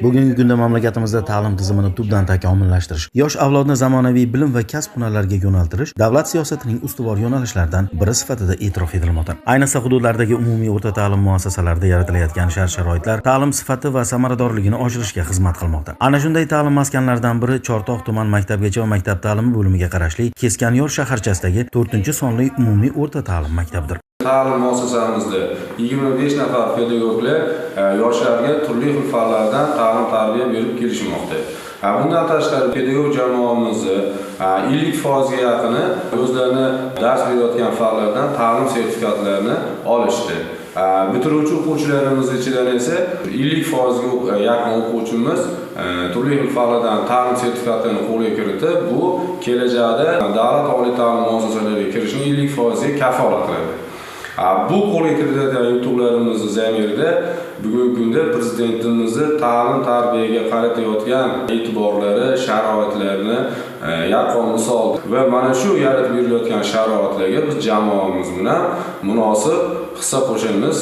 Bugungi kunda mamlakatimizda ta'lim tizimini tubdan takomillashtirish, yosh avlodni zamonaviy bilim va kasb hunarlarga yo'naltirish davlat siyosatining ustuvor yo'nalishlaridan biri sifatida e'tirof etilmoqda. Ayniqsa hududlardagi umumiy o'rta ta'lim muassasalarida yaratilayotgan shart-sharoitlar ta'lim sifati va samaradorligini oshirishga xizmat qilmoqda. Ana shunday ta'lim maskanlaridan biri Chortoq tuman maktabgacha va maktab ta'limi bo'limiga qarashli Keskanyor shaharchasidagi 4-sonli umumiy o'rta ta'lim maktabidir. Ta'lim muassasamizda 25 nafar pedagoglar yoshlarga turli xil fanlardan ta'lim-tarbiya berib kelishmoqda. Bundan tashqari pedagog jamoamizni 50% ga yaqini o'zlarini dars berayotgan fanlardan ta'lim sertifikatlarini olishdi. Bitiruvchi o'quvchilarimiz ichidan esa 50% ga yaqin o'quvchimiz turli xil fanlardan ta'lim sertifikatlarini qo'lga kiritib, bu kelajakda davlat oliy ta'lim muassasalariga kirishning 50% ga kafolat qiladi. Bu qo'lga kiritiladigan yutuqlarimizni zamirida bugungi kunda prezidentimizni ta'lim-tarbiyaga qaratayotgan e'tiborlari, sharoitlarini yaqqol misol va mana shu yaratib berilayotgan sharoitlarga biz jamoamiz bilan munosib hissa qo'shamiz.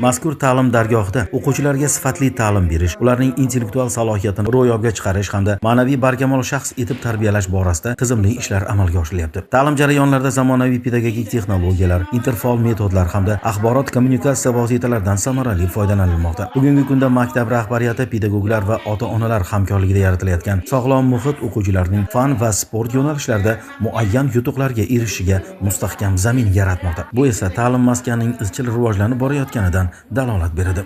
Mazkur ta'lim dargohida o'quvchilarga sifatli ta'lim berish, ularning intellektual salohiyatini ro'yobga chiqarish hamda ma'naviy barkamol shaxs etib tarbiyalash borasida tizimli ishlar amalga oshirilyapti. Ta'lim jarayonlarida zamonaviy pedagogik texnologiyalar, interfaol metodlar hamda axborot kommunikatsiya vositalaridan samarali foydalanilmoqda. Bugungi kunda maktab rahbariyati, pedagoglar va ota-onalar hamkorligida yaratilayotgan sog'lom muhit o'quvchilarning fan va sport yo'nalishlarida muayyan yutuqlarga erishishiga mustahkam zamin yaratmoqda. Bu esa ta'lim maskanining izchil rivojlanib borayotganidan dalolat beradi.